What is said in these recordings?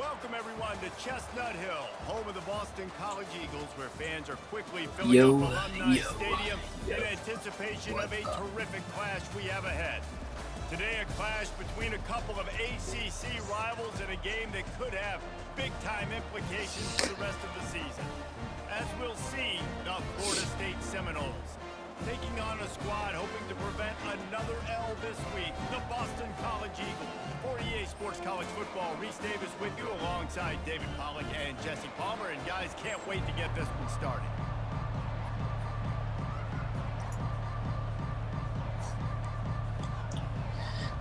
Welcome, everyone, to Chestnut Hill, home of the Boston College Eagles, where fans are quickly filling up Alumni Stadium in anticipation of a terrific clash we have ahead. Today, a clash between a couple of ACC rivals in a game that could have big-time implications for the rest of the season. As we'll see, the Florida State Seminoles taking on a squad hoping to prevent another L this week, the Boston College Eagles. For EA Sports College Football, Reese Davis with you alongside David Pollack and Jesse Palmer. And guys, can't wait to get this one started.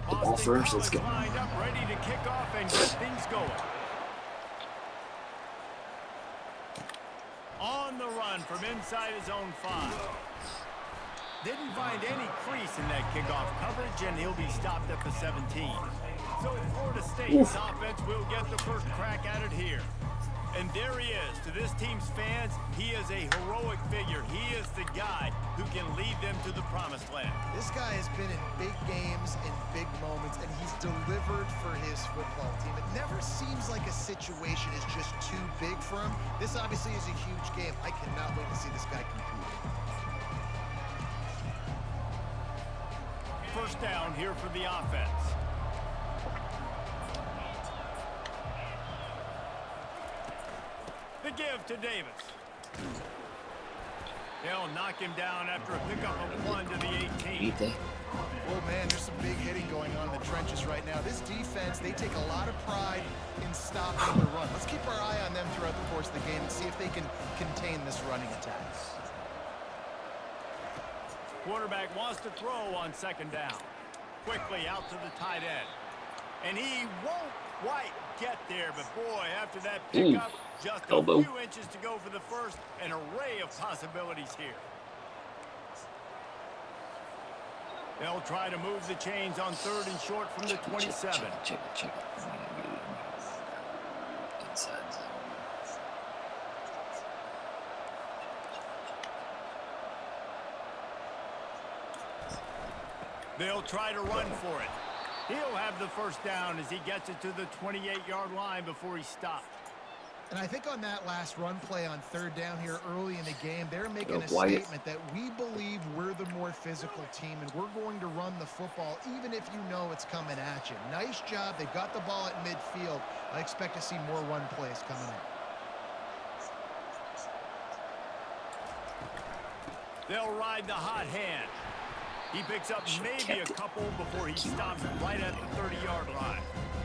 The ball first, let's go. Lined up, ready to kick off and get things going. On the run from inside his own 5. Didn't find any crease in that kickoff coverage, and he'll be stopped at the 17. So Florida State's offense will get the first crack at it here. And there he is. To this team's fans, he is a heroic figure. He is the guy who can lead them to the promised land. This guy has been in big games, in big moments, and he's delivered for his football team. It never seems like a situation is just too big for him. This obviously is a huge game. I cannot wait to see this guy compete. First down here for the offense. The give to Davis. They'll knock him down after a pickup of 1 to the 18. Oh, man, there's some big hitting going on in the trenches right now. This defense, they take a lot of pride in stopping the run. Let's keep our eye on them throughout the course of the game and see if they can contain this running attack. Quarterback wants to throw on second down. Quickly out to the tight end. And he won't quite get there, but boy, after that pickup, just a few inches to go for the first. An array of possibilities here. They'll try to move the chains on 3rd and short from the 27. Check it. Inside. They'll try to run for it. He'll have the first down as he gets it to the 28-yard line before he stopped. And I think on that last run play on 3rd down here early in the game, they're making a statement that we believe we're the more physical team and we're going to run the football even if you know it's coming at you. Nice job. They've got the ball at midfield. I expect to see more run plays coming up. They'll ride the hot hand. He picks up maybe a couple before he stops right at the 30-yard line.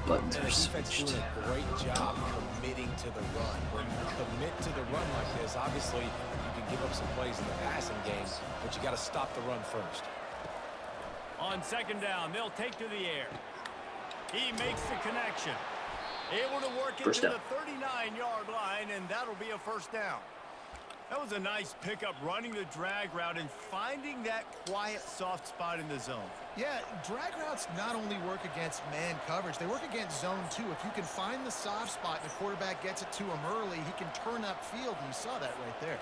Buttons are switched. Doing a great job committing to the run. When you commit to the run like this, obviously you can give up some plays in the passing game, but you got to stop the run first. On second down, they'll take to the air. He makes the connection. Able to work into the 39-yard line, and that'll be a first down. That was a nice pickup, running the drag route and finding that quiet, soft spot in the zone. Yeah, drag routes not only work against man coverage, they work against zone too. If you can find the soft spot and the quarterback gets it to him early, he can turn upfield, and you saw that right there.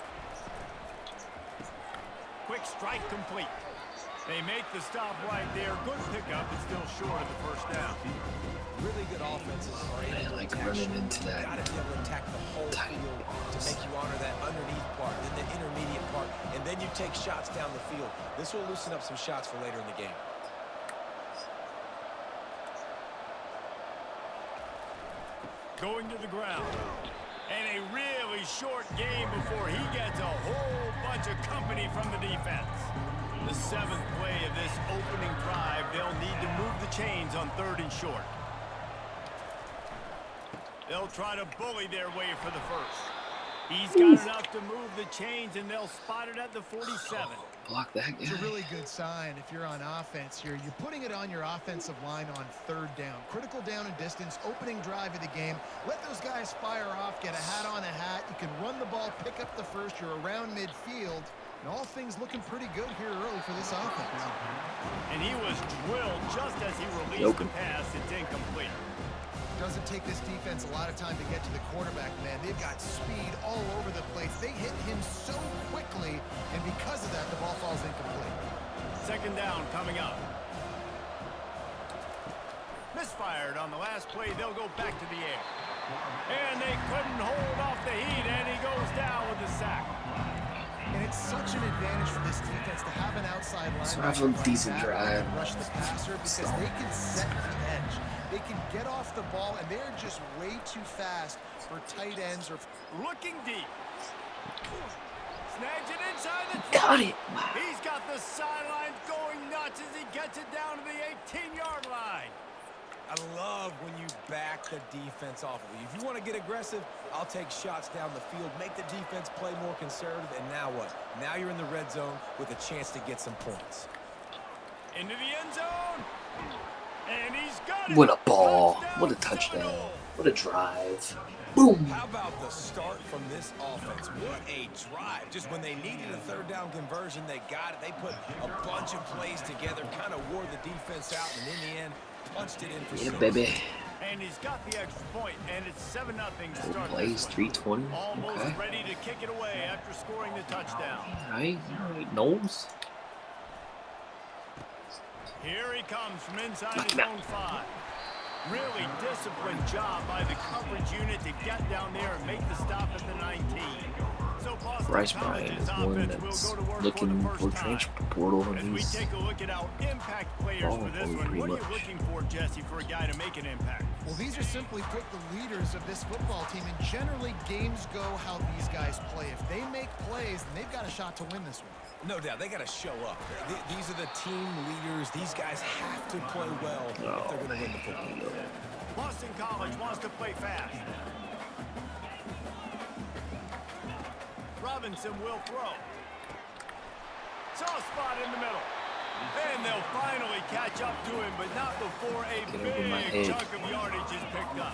Quick strike complete. They make the stop right there. Good pickup, but still short of the first down. Really good offenses are able to attack. Into that. Got to be able to attack the whole field to make you honor that underneath part, then the intermediate part, and then you take shots down the field. This will loosen up some shots for later in the game. Going to the ground. And a really short game before he gets a whole bunch of company from the defense. The 7th play of this opening drive, they'll need to move the chains on 3rd and short. They'll try to bully their way for the first. He's got enough to move the chains, and they'll spot it at the 47. Block that guy. It's a really good sign if you're on offense here. You're putting it on your offensive line on 3rd down. Critical down and distance, opening drive of the game. Let those guys fire off, get a hat on a hat. You can run the ball, pick up the first. You're around midfield. And all things looking pretty good here early for this offense. And he was drilled just as he released the pass. It's incomplete. Doesn't take this defense a lot of time to get to the quarterback, man. They've got speed all over the place. They hit him so quickly, and because of that, the ball falls incomplete. Second down coming up. Misfired on the last play. They'll go back to the air. And they couldn't hold off the heat, and he goes down with the sack. And it's such an advantage for this defense to have an outside So I have linebacker a like decent that drive. and rush the passer because they can set the edge. They can get off the ball, and they're just way too fast for tight ends or Looking deep. Snags it inside the 20. Got it. Wow. He's got the sidelines going nuts as he gets it down to the 18-yard line. I love when you back the defense off of you. If you want to get aggressive, I'll take shots down the field, make the defense play more conservative, and now what? Now you're in the red zone with a chance to get some points. Into the end zone. And he's got it. What a ball. Touchdown, What a touchdown. Seminoles. What a drive. Boom. How about the start from this offense? What a drive. Just when they needed a third down conversion, they got it. They put a bunch of plays together, kind of wore the defense out, and in the end, punched it in for Yeah, six. baby. And he's got the extra point, and it's 7-0 to Four start plays, this one. 320. Almost Okay. ready to kick it away after scoring the touchdown. All right. Knowles. Here he comes from inside his own 5. Really disciplined job by the coverage unit to get down there and make the stop at the 19. So Boston Bryce Bryant College's is one offense that's will go to work looking for for the first time. transfer portal, As and we he's take a look at our impact players balling for this for me one, pretty what are you much. looking for, Jesse, for a guy to make an impact? Well, these are simply put the leaders of this football team, and generally games go how these guys play. If they make plays, then they've got a shot to win this one. No doubt, they got to show up. These are the team leaders. These guys have to play well if they're going to win the football game. Boston College wants to play fast. Robinson will throw. Soft spot in the middle. And they'll finally catch up to him, but not before a Get over my big head. chunk of yardage is picked up.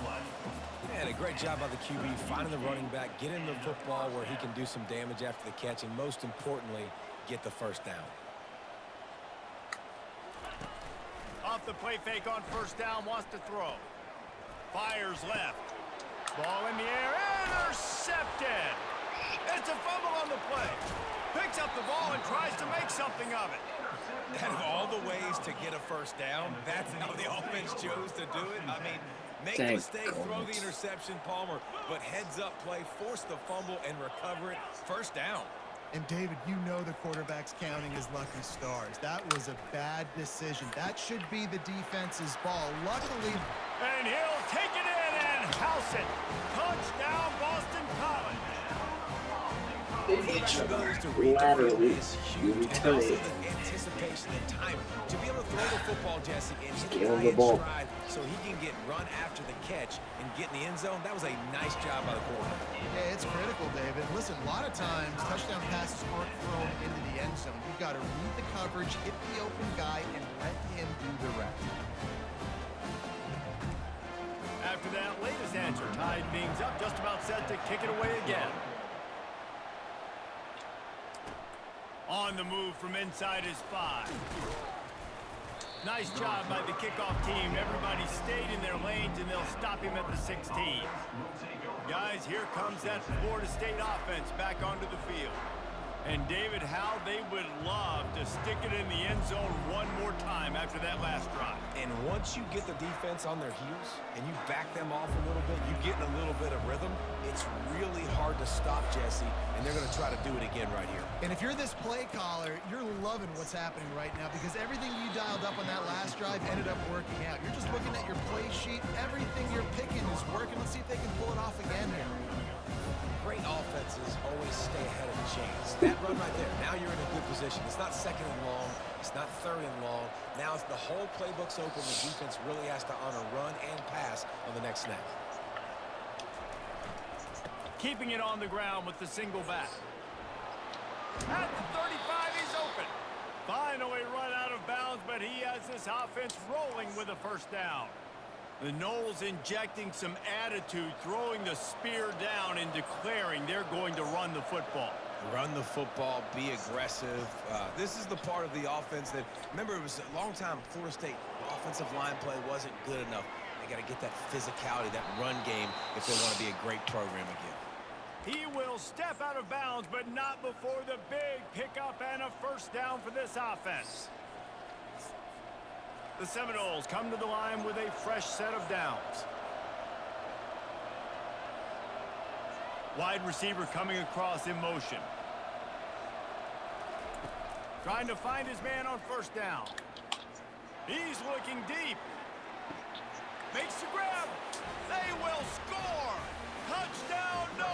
And a great job by the QB finding the running back, getting the football where he can do some damage after the catch, and most importantly, get the first down. Off the play fake on first down, wants to throw. Fires left. Ball in the air, intercepted. It's a fumble on the play. Picks up the ball and tries to make something of it. Out of all the ways to get a first down, that's how the offense chose to do it. I mean, make a Thank mistake, throw the God. interception, Palmer, but heads-up play, force the fumble, and recover it. First down. And David, you know the quarterback's counting his lucky stars. That was a bad decision. That should be the defense's ball. Luckily, And he'll take it in and house it. Touchdown, Boston College. Quarterback's ability to read the field Laterally, is you huge, and return also it. the anticipation and time to be able to throw the football, Jesse, and hit Give the him guy the in ball. stride so he can get run after the catch and get in the end zone. That was a nice job by the quarterback. yeah, it's critical, David. Listen, a lot of times touchdown passes aren't thrown into the end zone. You've got to read the coverage, hit the open guy, and let him do the rest. After that latest answer, tied things up, just about set to kick it away again. On the move from inside his 5. Nice job by the kickoff team. Everybody stayed in their lanes, and they'll stop him at the 16. Guys, here comes that Florida State offense back onto the field. And David, how they would love to stick it in the end zone one more time after that last drive. And once you get the defense on their heels and you back them off a little bit, you get in a little bit of rhythm, it's really hard to stop, Jesse, and they're going to try to do it again right here. And if you're this play caller, you're loving what's happening right now because everything you dialed up on that last drive ended up working out. You're just looking at your play sheet. Everything you're picking is working. Let's see if they can pull it off again here. Great offenses always stay ahead of the chains. That run right there, now you're in a good position. It's not second and long. It's not third and long. Now it's the whole playbook's open. The defense really has to honor run and pass on the next snap. Keeping it on the ground with the single back. At the 35, he's open. Finally run out of bounds, but he has this offense rolling with a first down. The Noles injecting some attitude, throwing the spear down and declaring they're going to run the football. Run the football, be aggressive. This is the part of the offense that, remember, it was a long time Florida State offensive line play wasn't good enough. They got to get that physicality, that run game if they want to be a great program again. He will step out of bounds, but not before the big pickup and a first down for this offense. The Seminoles come to the line with a fresh set of downs. Wide receiver coming across in motion. Trying to find his man on first down. He's looking deep. Makes the grab. They will score. Touchdown, no.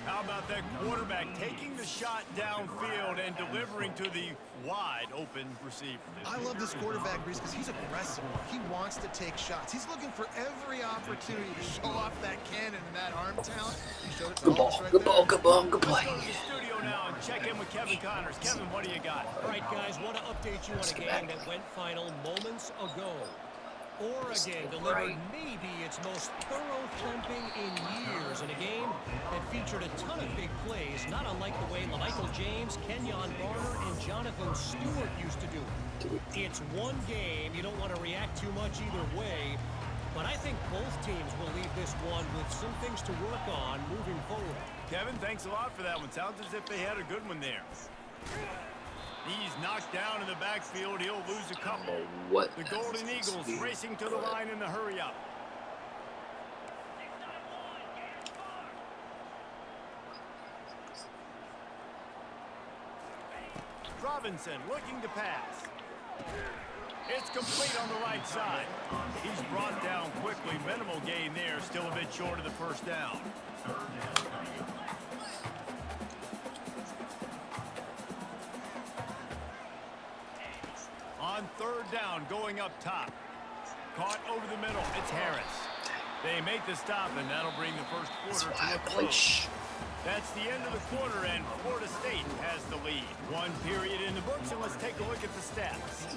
How about that quarterback taking the shot downfield and delivering to the wide open receiver? I love this quarterback, Reese, because he's aggressive. He wants to take shots. He's looking for every opportunity to show off that cannon and that arm talent. He showed it to us right there. Good ball, good play. Let's go to the studio now and check in with Kevin Connors. Kevin, what do you got? All right, guys, want to update you on a game that went final moments ago. Oregon delivered maybe its most thorough thumping in years in a game that featured a ton of big plays, not unlike the way LaMichael James, Kenyon Barner, and Jonathan Stewart used to do it. It's one game. You don't want to react too much either way, but I think both teams will leave this one with some things to work on moving forward. Kevin, thanks a lot for that one. Sounds as if they had a good one there. He's knocked down in the backfield. He'll lose a couple. What? The Golden Eagles racing to the line in the hurry up. Robinson looking to pass. It's complete on the right side. He's brought down quickly. Minimal gain there. Still a bit short of the first down. On third down, going up top. Caught over the middle. It's Harris. They make the stop, and that'll bring the first quarter to a close. That's the end of the quarter, and Florida State has the lead. One period in the books, and let's take a look at the stats.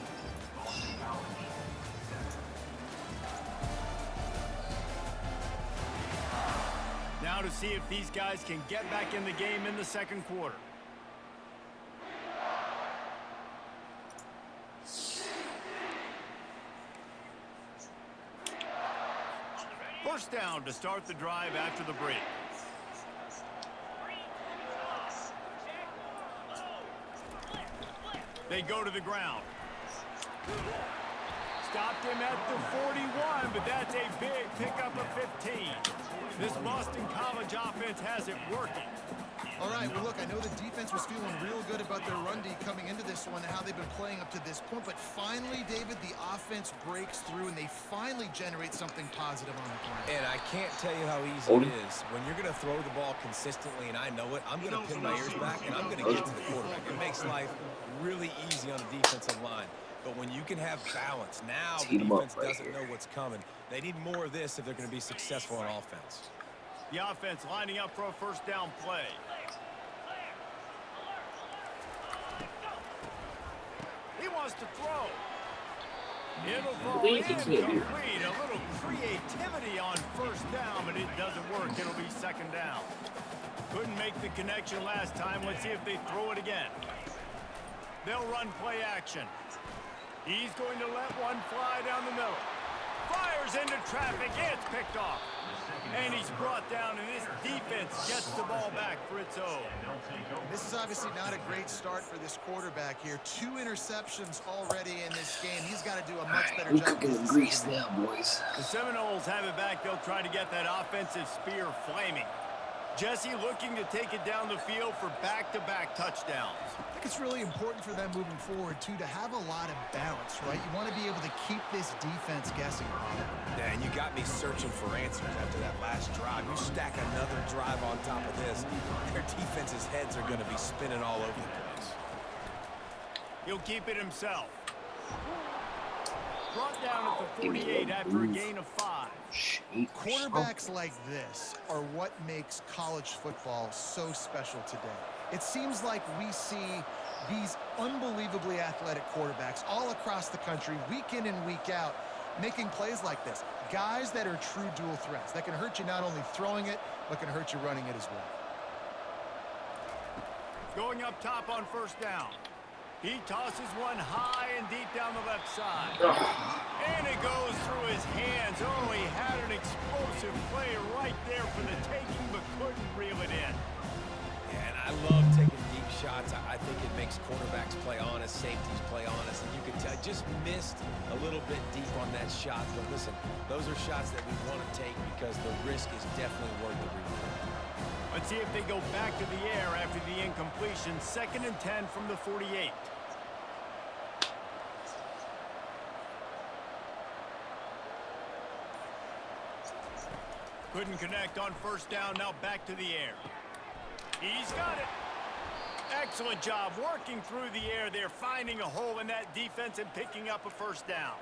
Now to see if these guys can get back in the game in the second quarter. First down to start the drive after the break. They go to the ground. Stopped him at the 41, but that's a big pickup of 15. This Boston College offense has it working. All right, well, look, I know the defense was feeling real good about their run D coming into this one, how they've been playing up to this point. But finally, David, the offense breaks through, and they finally generate something positive on the ground. And I can't tell you how easy it is. When you're going to throw the ball consistently, and I know it, I'm going to pin my ears back, and I'm going to get to the quarterback. It makes life really easy on the defensive line. But when you can have balance, now the defense doesn't know what's coming. They need more of this if they're going to be successful on offense. The offense lining up for a first down play. He wants to throw. It'll fall incomplete. A little creativity on first down, but it doesn't work. It'll be second down. Couldn't make the connection last time. Let's see if they throw it again. They'll run play action. He's going to let one fly down the middle. Fires into traffic. It's picked off. And he's brought down, and this defense gets the ball back for its own. This is obviously not a great start for this quarterback here. 2 interceptions already in this game. He's got to do a much better job. We could grease now, boys. The Seminoles have it back. They'll try to get that offensive spear flaming. Jesse looking to take it down the field for back-to-back touchdowns. I think it's really important for them moving forward, too, to have a lot of balance, right? You want to be able to keep this defense guessing. Yeah, and you got me searching for answers after that last drive. You stack another drive on top of this, their defense's heads are going to be spinning all over the place. He'll keep it himself. Brought down at the 48 after a gain of 5. Quarterbacks like this are what makes college football so special today. It seems like we see these unbelievably athletic quarterbacks all across the country, week in and week out, making plays like this. Guys that are true dual threats, that can hurt you not only throwing it, but can hurt you running it as well. Going up top on first down. He tosses one high and deep down the left side. And it goes through his hands. Oh, he had an explosive play right there for the taking, but couldn't reel it in. Yeah, and I love taking deep shots. I think it makes quarterbacks play honest, safeties play honest, and you can tell just missed a little bit deep on that shot. But listen, those are shots that we want to take because the risk is definitely worth the reward. Let's see if they go back to the air after the incompletion. 2nd and 10 from the 48. Couldn't connect on 1st down. Now back to the air. He's got it. Excellent job working through the air there, finding a hole in that defense and picking up a 1st down.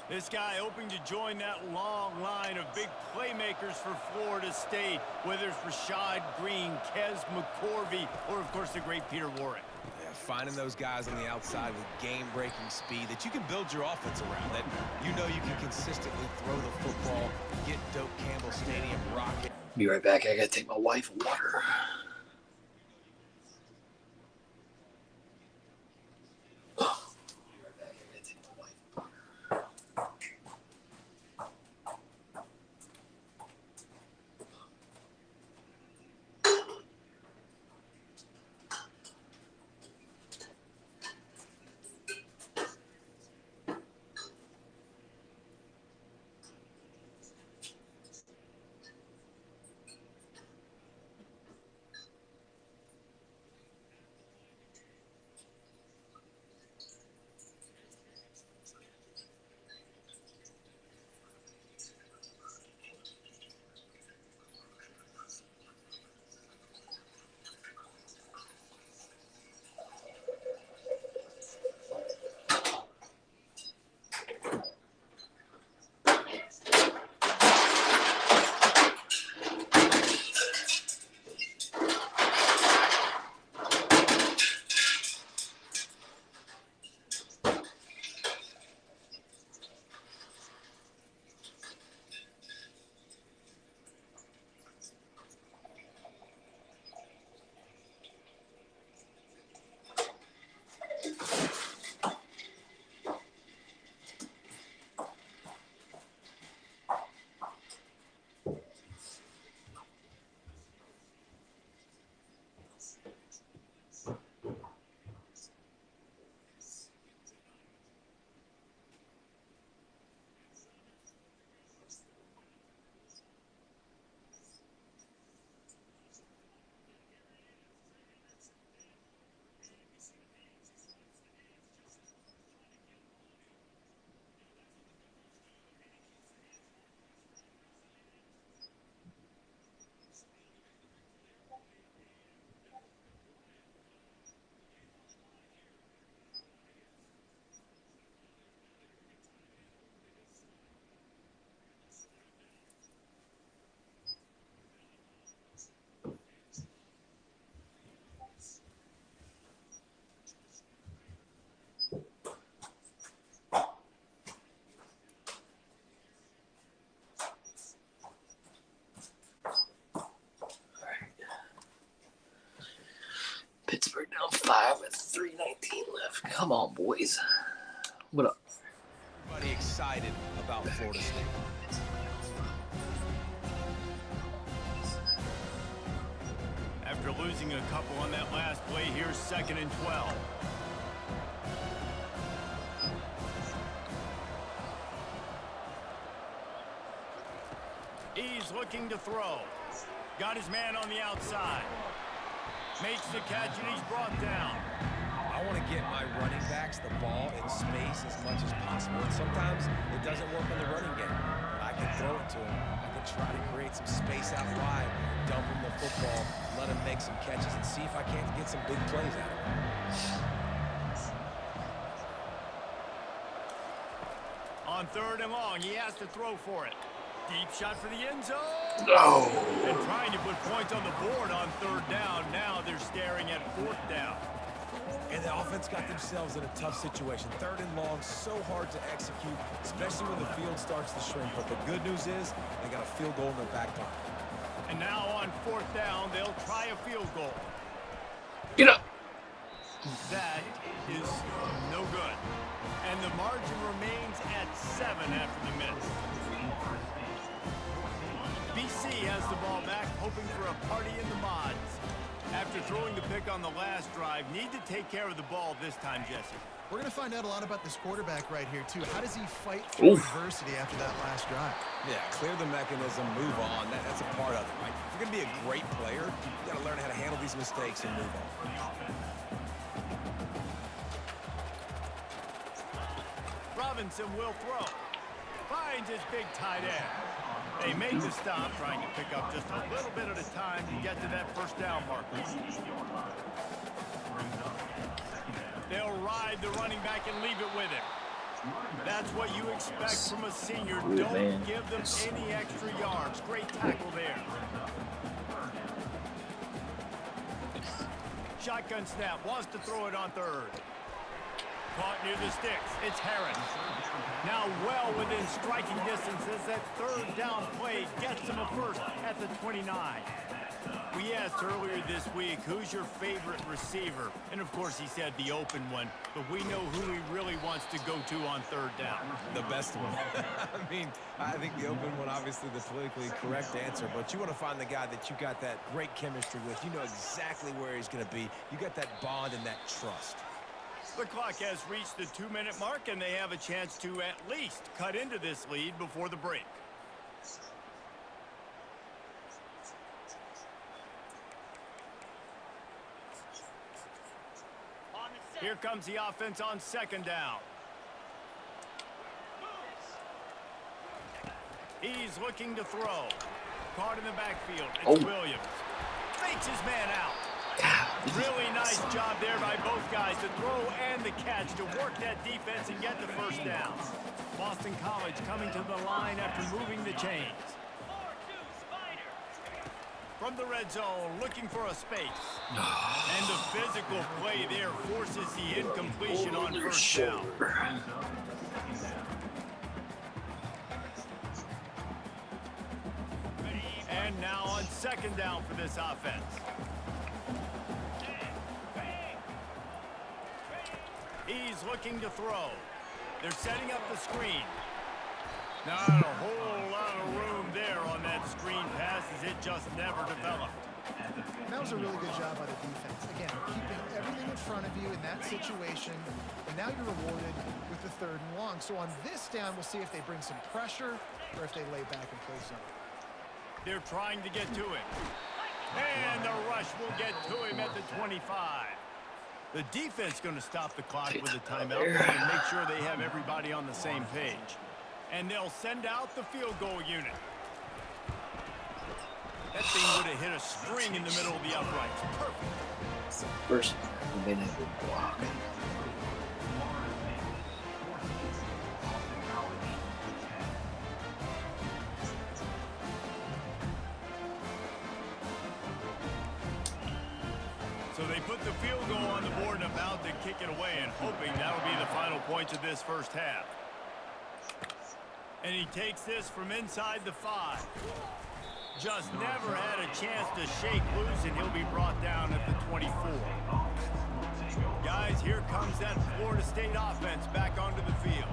This guy hoping to join that long line of big playmakers for Florida State, whether it's Rashad Green, Kez McCorvey, or, of course, the great Peter Warrick. Yeah, finding those guys on the outside with game-breaking speed that you can build your offense around, that you know you can consistently throw the football, get Doak Campbell Stadium rocking. Be right back. I gotta take my wife water. Pittsburgh down 5 with 3:19 left. Come on, boys. What up? Everybody excited about Florida State. After losing a couple on that last play, here's 2nd and 12. He's looking to throw. Got his man on the outside. Makes the catch, and he's brought down. I want to get my running backs the ball in space as much as possible. And sometimes it doesn't work in the running game. But I can throw it to him. I can try to create some space out wide, dump him the football, let him make some catches, and see if I can't get some big plays out of him. On 3rd and long, he has to throw for it. Deep shot for the end zone. No. And trying to put points on the board on 3rd down. Now they're staring at 4th down. And the offense got themselves in a tough situation. 3rd and long, so hard to execute, especially when the field starts to shrink. But the good news is they got a field goal in their back pocket. And now on 4th down, they'll try a field goal. Get up. That is no good. And the margin remains at 7 after the miss. BC has the ball back, hoping for a party in the mods. After throwing the pick on the last drive, need to take care of the ball this time, Jesse. We're going to find out a lot about this quarterback right here, too. How does he fight through adversity after that last drive? Yeah, clear the mechanism, move on. That's a part of it, right? If you're going to be a great player, you got to learn how to handle these mistakes and move on. Robinson will throw. Finds his big tight end. They make the stop, trying to pick up just a little bit at a time to get to that first down marker. They'll ride the running back and leave it with him. That's what you expect from a senior. Don't give them any extra yards. Great tackle there. Shotgun snap. Wants to throw it on third. Caught near the sticks. It's Harris. Now well within striking distance as that third down play gets him a first at the 29. We asked earlier this week, who's your favorite receiver? And of course he said the open one, but we know who he really wants to go to on third down. The best one. I mean, I think the open one, obviously the politically correct answer, but you want to find the guy that you got that great chemistry with. You know exactly where he's going to be. You got that bond and that trust. The clock has reached the 2-minute mark, and they have a chance to at least cut into this lead before the break. Here comes the offense on second down. He's looking to throw. Caught in the backfield. It's Williams. Fakes his man out. Really nice job there by both guys to throw and the catch to work that defense and get the first down. Boston College coming to the line after moving the chains. From the red zone, looking for a space. And the physical play there forces the incompletion on first down. And now on second down for this offense. He's looking to throw. They're setting up the screen. Not a whole lot of room there on that screen pass as it just never developed. That was a really good job by the defense. Again, keeping everything in front of you in that situation, and now you're rewarded with the third and long. So on this down, we'll see if they bring some pressure or if they lay back and play zone. They're trying to get to him. And the rush will get to him at the 25. The defense going to stop the clock with a timeout and make sure they have everybody on the same page. And they'll send out the field goal unit. That thing would have hit a string in the middle of the uprights. Perfect. It's the first one I've been able to block. So they put the field goal on the board and about to kick it away and hoping that'll be the final points of this first half. And he takes this from inside the 5. Just never had a chance to shake loose, and he'll be brought down at the 24. Guys, here comes that Florida State offense back onto the field.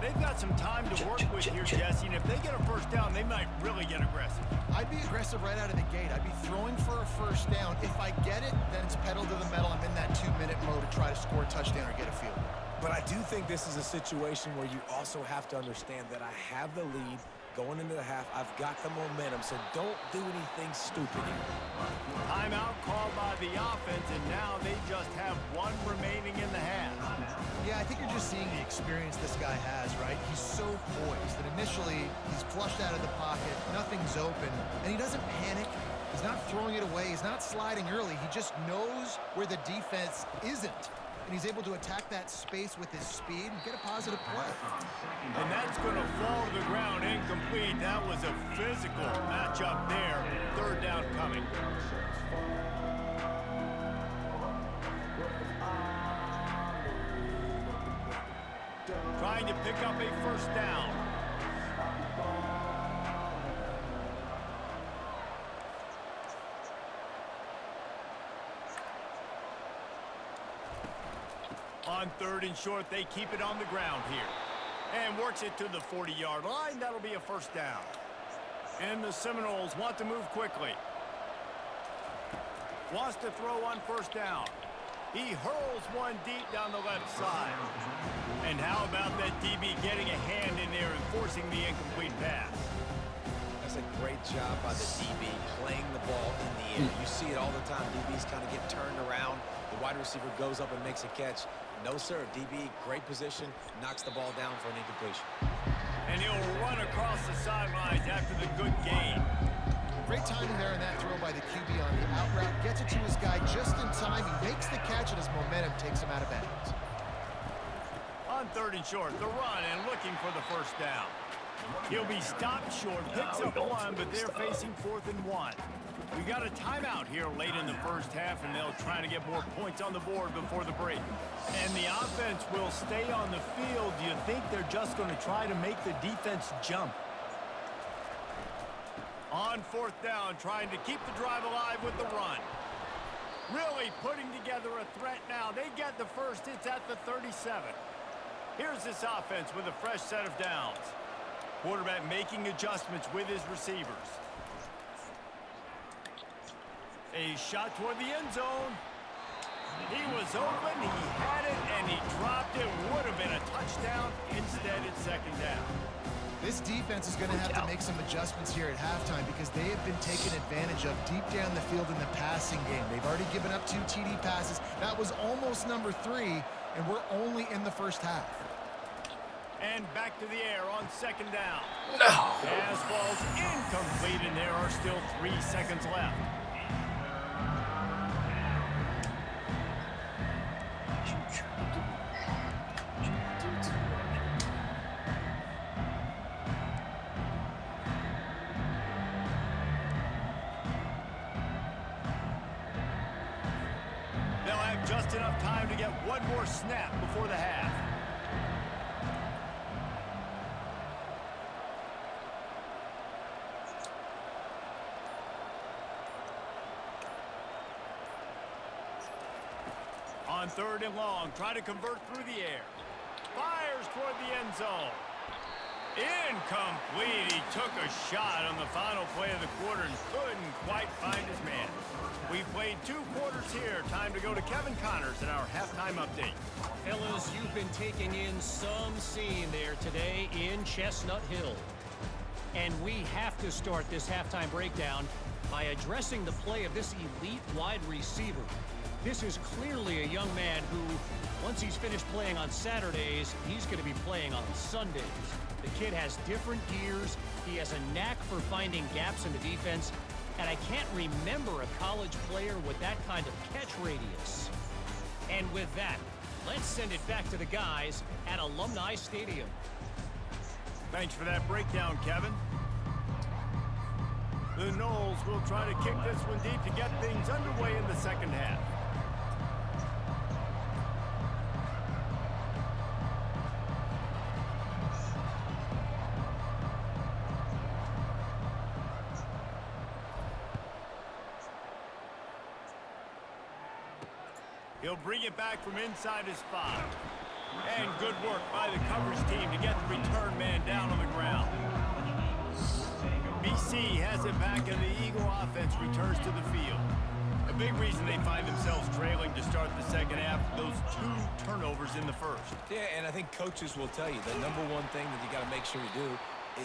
They've got some time to work with here, Jesse, and if they get a first down, they might really get aggressive. I'd be aggressive right out of the gate. I'd be throwing for a first down. If I get it, then it's pedal to the metal. I'm in that 2-minute mode to try to score a touchdown or get a field goal. But I do think this is a situation where you also have to understand that I have the lead going into the half. I've got the momentum, so don't do anything stupid here. Timeout called by the offense, and now they just have one remaining in the half. Yeah, I think you're just seeing the experience this guy has, right? He's so poised that initially he's flushed out of the pocket, nothing's open, and he doesn't panic. He's not throwing it away. He's not sliding early. He just knows where the defense isn't. And he's able to attack that space with his speed and get a positive play. And that's going to fall to the ground incomplete. That was a physical matchup there. Third down coming. Trying to pick up a first down. On third and short, they keep it on the ground here. And works it to the 40-yard line. That'll be a first down. And the Seminoles want to move quickly. Wants to throw on first down. He hurls one deep down the left side. And how about that DB getting a hand in there and forcing the incomplete pass? That's a great job by the DB playing the ball in the air. You see it all the time. DBs kind of get turned around. The wide receiver goes up and makes a catch. No, sir. DB, great position, knocks the ball down for an incompletion. And he'll run across the sidelines after the good gain. Great timing there in that throw by the QB on the out route. Gets it to his guy just in time. He makes the catch, and his momentum takes him out of bounds. On 3rd and short, the run and looking for the first down. He'll be stopped short, picks up one, but they're facing 4th and 1. We got a timeout here late in the first half, and they'll try to get more points on the board before the break. And the offense will stay on the field. Do you think they're just going to try to make the defense jump? On 4th down, trying to keep the drive alive with the run. Really putting together a threat now. They get the first. It's at the 37. Here's this offense with a fresh set of downs. Quarterback making adjustments with his receivers. A shot toward the end zone. He was open, he had it, and he dropped it. Would have been a touchdown. Instead, it's 2nd down. This defense is going to have to make some adjustments here at halftime because they have been taken advantage of deep down the field in the passing game. They've already given up 2 TD passes. That was almost number 3, and we're only in the first half. And back to the air on 2nd down. No. Pass falls incomplete, and there are still 3 seconds left. They'll have just enough time to get one more snap before the half. On 3rd and long, try to convert through the air. Fires toward the end zone. Incomplete. He took a shot on the final play of the quarter and couldn't quite find his man. We've played 2 quarters here. Time to go to Kevin Connors in our halftime update. Fellas, you've been taking in some scene there today in Chestnut Hill. And we have to start this halftime breakdown by addressing the play of this elite wide receiver. This is clearly a young man who, once he's finished playing on Saturdays, he's going to be playing on Sundays. The kid has different gears. He has a knack for finding gaps in the defense. And I can't remember a college player with that kind of catch radius. And with that, let's send it back to the guys at Alumni Stadium. Thanks for that breakdown, Kevin. The Noles will try to kick this one deep to get things underway in the second half. He'll bring it back from inside his 5. And good work by the coverage team to get the return man down on the ground. BC has it back, and the Eagle offense returns to the field. A big reason they find themselves trailing to start the second half, those 2 turnovers in the first. Yeah, and I think coaches will tell you the number one thing that you got to make sure you do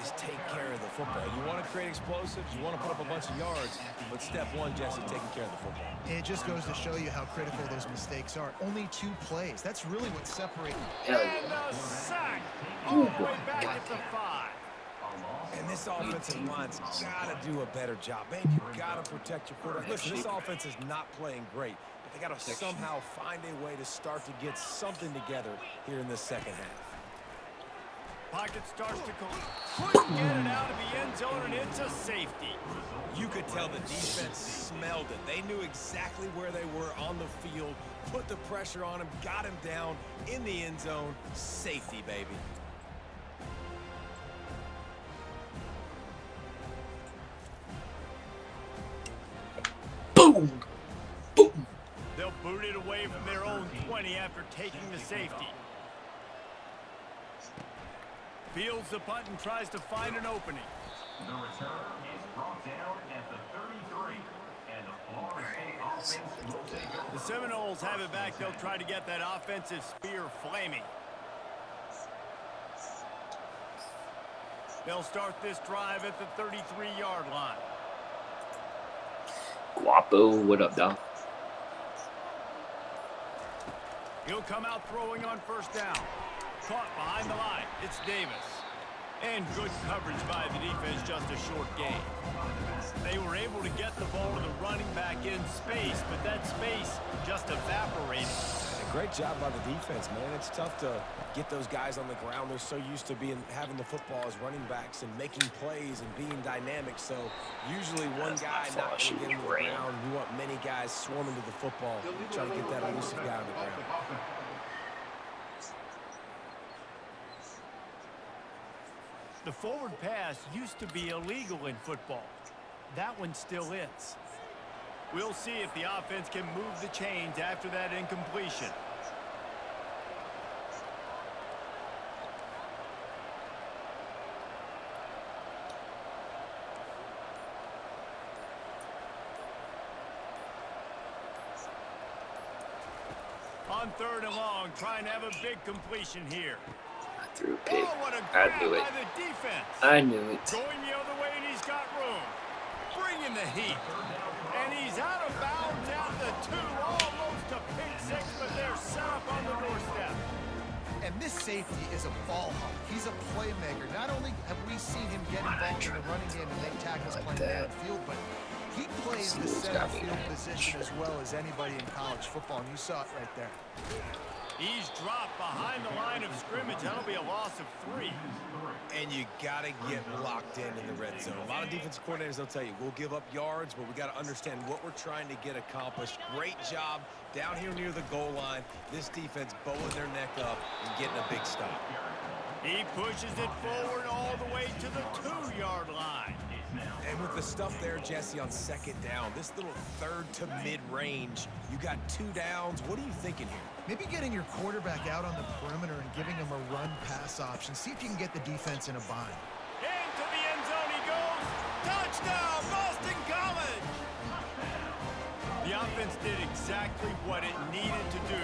is take care of the football. You want to create explosives, you want to put up a bunch of yards, but step 1, Jesse, taking care of the football. And it just goes to show you how critical those mistakes are. Only 2 plays. That's really what separates. And a sack all the way back at the 5. And this offensive line's got to do a better job. Man, you got to protect your quarterback. Listen, this offense is not playing great, but they got to somehow find a way to start to get something together here in the second half. Pocket starts to go. Couldn't get it out of the end zone, and it's a safety. You could tell the defense smelled it. They knew exactly where they were on the field, put the pressure on him, got him down in the end zone. Safety, baby. Boom! Boom! They'll boot it away from their own 20 after taking the safety. Fields the punt and tries to find an opening. The return is brought down at the 33, and the Florida The Seminoles have it back. They'll try to get that offensive spear flaming. They'll start this drive at the 33-yard line. Guapo, what up, dog? He'll come out throwing on first down. Caught behind the line. It's Davis. And good coverage by the defense, just a short gain. They were able to get the ball to the running back in space, but that space just evaporated. A great job by the defense, man. It's tough to get those guys on the ground. They're so used to having the football as running backs and making plays and being dynamic. So usually one guy not going to get into the ground. We want many guys swarming to the football, trying to get that elusive guy on the ground. The forward pass used to be illegal in football. That one still is. We'll see if the offense can move the chains after that incompletion. On 3rd and long, trying to have a big completion here. Threw a pick. Oh, what a I grab knew it. by the defense. I knew it. Going the other way, and he's got room. Bringing the heat. And he's out of bounds at the 2. Almost a pick six, but they're set up on the doorstep. And this safety is a ball hawk. He's a playmaker. Not only have we seen him get involved in the running game and make tackles playing downfield, but he plays the center field position as well as anybody in college football, and you saw it right there. He's dropped behind the line of scrimmage. That'll be a loss of 3. And you got to get locked in the red zone. A lot of defensive coordinators, they'll tell you, we'll give up yards, but we got to understand what we're trying to get accomplished. Great job down here near the goal line. This defense bowing their neck up and getting a big stop. He pushes it forward all the way to the 2-yard line. And with the stuff there, Jesse, on 2nd down, this little 3rd to mid-range, you got 2 downs. What are you thinking here? Maybe getting your quarterback out on the perimeter and giving him a run-pass option. See if you can get the defense in a bind. Into the end zone he goes. Touchdown, Boston College! The offense did exactly what it needed to do,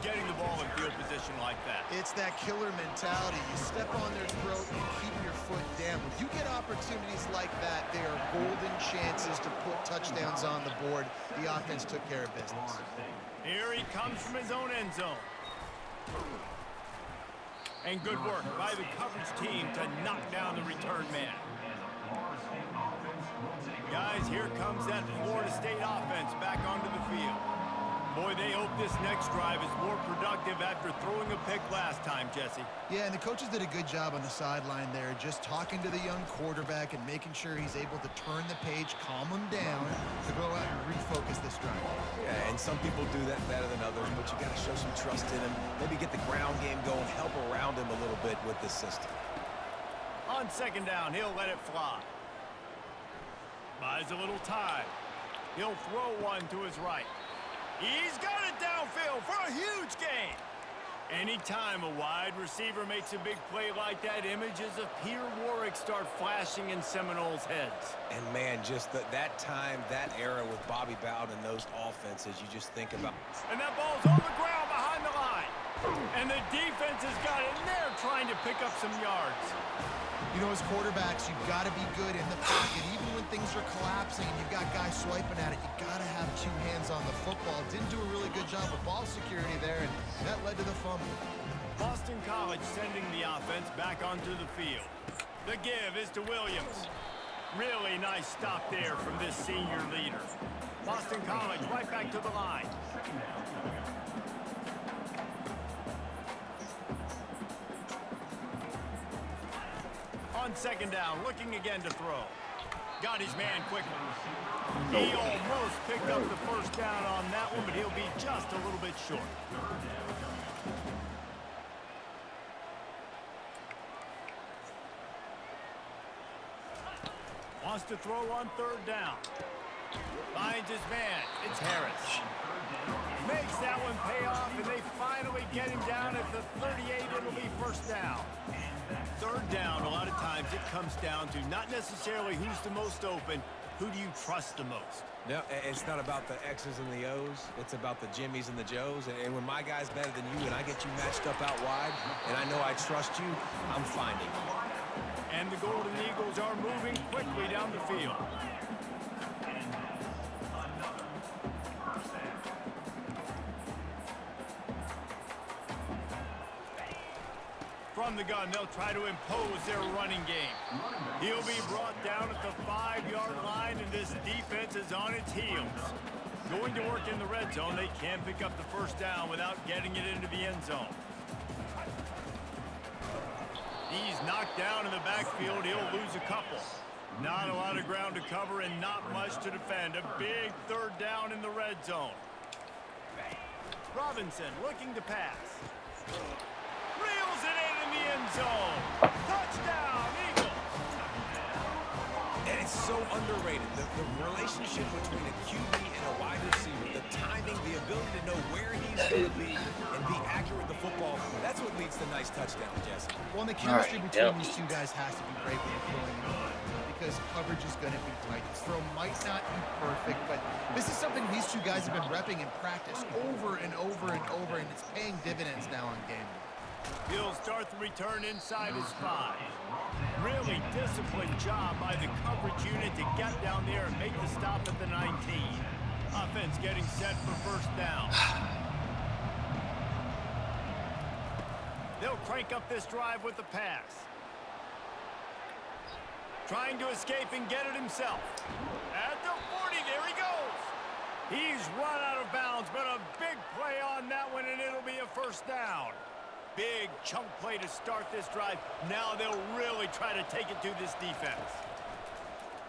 getting the ball in field position like that. It's that killer mentality. You step on their throat and keep your foot down. When you get opportunities like that, they are golden chances to put touchdowns on the board. The offense took care of business. Here he comes from his own end zone. And good work by the coverage team to knock down the return man. Guys, here comes that Florida State offense back onto the field. Boy, they hope this next drive is more productive after throwing a pick last time, Jesse. Yeah, and the coaches did a good job on the sideline there, just talking to the young quarterback and making sure he's able to turn the page, calm him down, to go out and refocus this drive. Yeah, and some people do that better than others, but you got to show some trust in him. Maybe get the ground game going, help around him a little bit with this system. On 2nd down, he'll let it fly. Buys a little time. He'll throw one to his right. He's got it downfield for a huge gain. Anytime a wide receiver makes a big play like that, images of Peter Warwick start flashing in Seminoles' heads. And, man, just that time, that era with Bobby Bowden and those offenses, you just think about. And that ball's on the ground behind the line. And the defense has got in there trying to pick up some yards. You know, as quarterbacks, you've got to be good in the pocket. Even when things are collapsing and you've got guys swiping at it, you got to have 2 hands on the football. Didn't do a really good job of ball security there, and that led to the fumble. Boston College sending the offense back onto the field. The give is to Williams. Really nice stop there from this senior leader. Boston College right back to the line. On 2nd down, looking again to throw. Got his man quickly. He almost picked up the first down on that one, but he'll be just a little bit short. Wants to throw on 3rd down. Finds his man. It's Harris. Makes that one pay off, and they finally get him down at the 38. It'll be first down. 3rd down, a lot of times it comes down to not necessarily who's the most open, Who do you trust the most? No, it's not about the X's and the O's. It's about the Jimmys and the Joes. And when my guy's better than you and I get you matched up out wide, and I know I trust you, I'm finding you. And the Golden Eagles are moving quickly down the field. From the gun, they'll try to impose their running game. He'll be brought down at the 5-yard line, and this defense is on its heels. Going to work in the red zone, they can't pick up the first down without getting it into the end zone. He's knocked down in the backfield. He'll lose a couple. Not a lot of ground to cover and not much to defend. A big third down in the red zone. Robinson looking to pass. Reels it in the end zone. Touchdown, Eagles. And it's so underrated. The relationship between a QB and a wide receiver, the timing, the ability to know where he's going to be and be accurate with the football, that's what leads to nice touchdowns, Jesse. Well, and the chemistry between these two guys has to be great when they're throwing the ball, because coverage is going to be tight. This throw might not be perfect, but this is something these two guys have been repping in practice over and over and over, and it's paying dividends now on game. He'll start the return inside his 5. Really disciplined job by the coverage unit to get down there and make the stop at the 19. Offense getting set for first down. They'll crank up this drive with the pass. Trying to escape and get it himself. At the 40, there he goes. He's run out of bounds, but a big play on that one, and it'll be a first down. Big chunk play to start this drive. Now they'll really try to take it to this defense.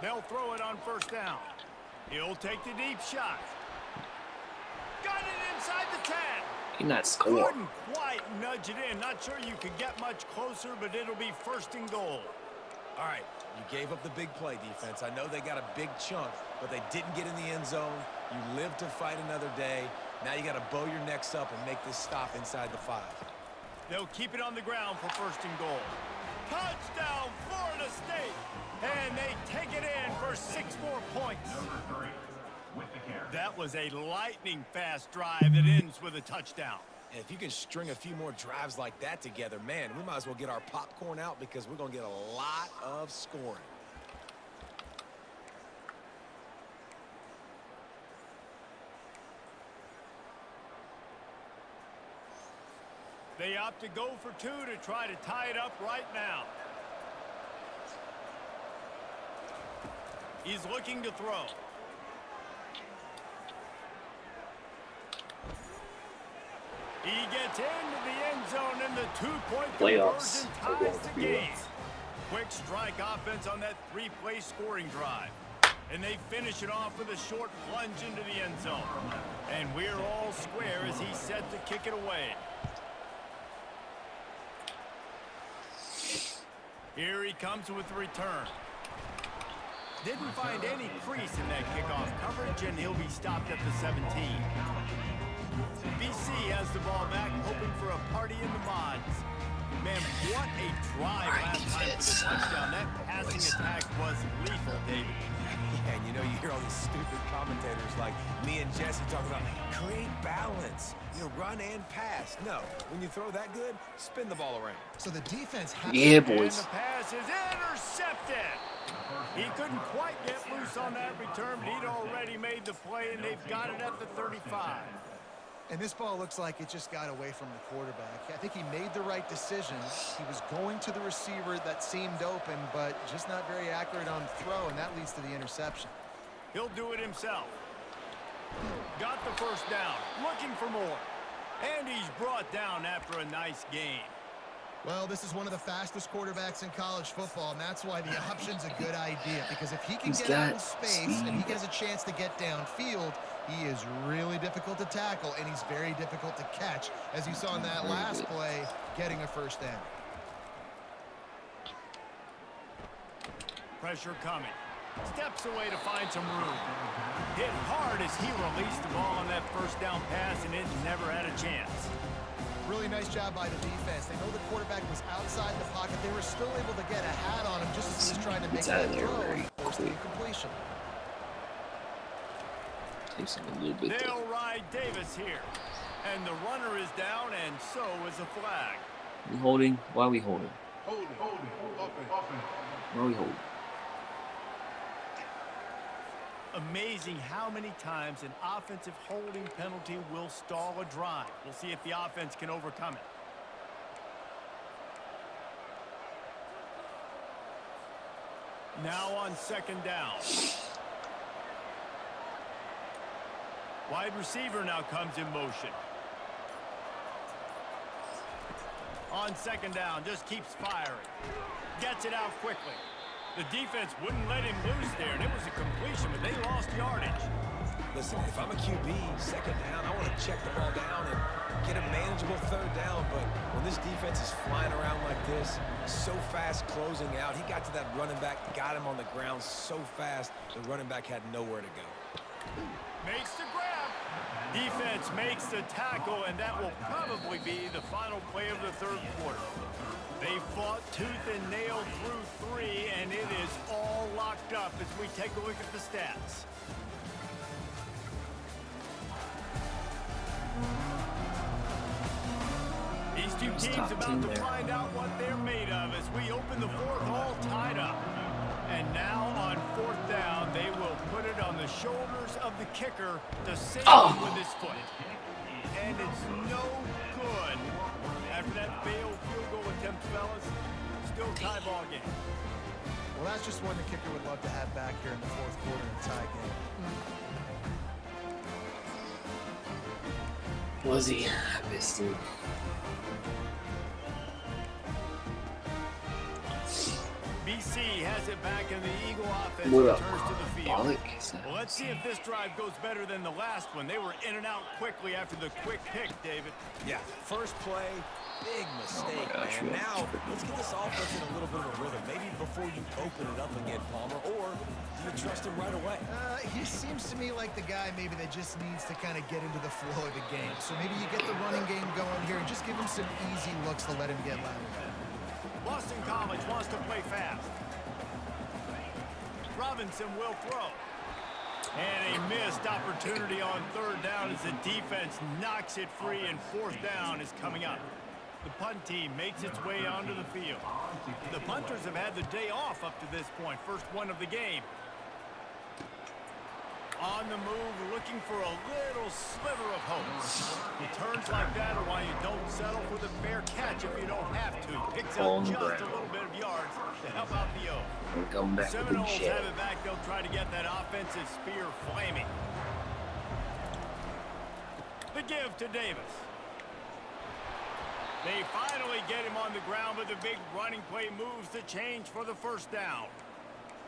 They'll throw it on first down. He'll take the deep shot. Got it inside the 10. He not score. Couldn't quite nudge it in. Not sure you could get much closer, but it'll be first and goal. All right, you gave up the big play, defense. I know they got a big chunk, but they didn't get in the end zone. You live to fight another day. Now you got to bow your necks up and make this stop inside the 5. They'll keep it on the ground for first and goal. Touchdown, Florida State! And they take it in for 6 more points. That was a lightning-fast drive that ends with a touchdown. And if you can string a few more drives like that together, man, we might as well get our popcorn out because we're going to get a lot of scoring. They opt to go for 2 to try to tie it up right now. He's looking to throw. He gets into the end zone, and the 2-point conversion ties the game. Quick strike offense on that 3-play scoring drive. And they finish it off with a short plunge into the end zone. And we're all square as he's set to kick it away. Here he comes with the return. Didn't find any crease in that kickoff coverage, and he'll be stopped at the 17. BC has the ball back, hoping for a party in the mods. Man, what a drive last time for the touchdown. That passing attack was lethal, David. Yeah, and you know, you hear all these stupid commentators like me and Jesse talking about create balance, you know, run and pass. No, when you throw that good, spin the ball around. So the defense has boys. And the pass is intercepted. He couldn't quite get loose on that return, but he'd already made the play, and they've got it at the 35. And this ball looks like it just got away from the quarterback. I think he made the right decision. He was going to the receiver that seemed open, but just not very accurate on the throw, and that leads to the interception. He'll do it himself. Got the first down, looking for more. And he's brought down after a nice game. Well, this is one of the fastest quarterbacks in college football, and that's why the option's a good idea, because if he can get out in space and he gets a chance to get downfield, he is really difficult to tackle, and he's very difficult to catch, as you saw in that last play, getting a first down. Pressure coming. Steps away to find some room. Hit hard as he released the ball on that first down pass, and it never had a chance. Really nice job by the defense. They know the quarterback was outside the pocket. They were still able to get a hat on him just as he was trying to make that throw. Forced the incompletion. Takes him a little bit They'll though. ride Davis here. And the runner is down, and so is a flag. We holding? Why are we holding? Holding. Offense. Why are we holding? Amazing how many times an offensive holding penalty will stall a drive. We'll see if the offense can overcome it. Now on second down. Wide receiver now comes in motion. On second down, just keeps firing. Gets it out quickly. The defense wouldn't let him loose there, and it was a completion, but they lost yardage. Listen, if I'm a QB, second down, I want to check the ball down and get a manageable third down. But when this defense is flying around like this, so fast closing out, he got to that running back, got him on the ground so fast, the running back had nowhere to go. Makes the grab. Defense makes the tackle, and that will probably be the final play of the third quarter. They fought tooth and nail through 3, and it is all locked up as we take a look at the stats. These two teams about to find out what they're made of as we open the fourth, all tied up. And now on fourth down, they will put it on the shoulders of the kicker to save it with his foot. And it's no good. After that failed field goal attempt, fellas, still tie ball game. Well, that's just one the kicker would love to have back here in the fourth quarter in a tie game. Was he? I missed him. BC has it back, and the Eagle offense What up, returns to the field. Bollock? Well, let's see if this drive goes better than the last one. They were in and out quickly after the quick pick, David. Yeah, first play, big mistake, gosh, man. yeah. Now, let's get this offense in a little bit of a rhythm. Maybe before you open it up again, Palmer, or do you trust him right away? He seems to me like the guy maybe that just needs to kind of get into the flow of the game. So maybe you get the running game going here and just give him some easy looks to let him get louder. Boston College wants to play fast. Robinson will throw. And a missed opportunity on third down as the defense knocks it free, and fourth down is coming up. The punt team makes its way onto the field. The punters have had the day off up to this point. First one of the game. On the move, looking for a little sliver of hope. Returns like that are why you don't settle for the fair catch if you don't have to. Picks up just a little bit of yards to help out the O. We're going back to the Seminoles shed. have it back. They'll try to get that offensive spear flaming. The give to Davis. They finally get him on the ground, but the big running play moves the change for the first down.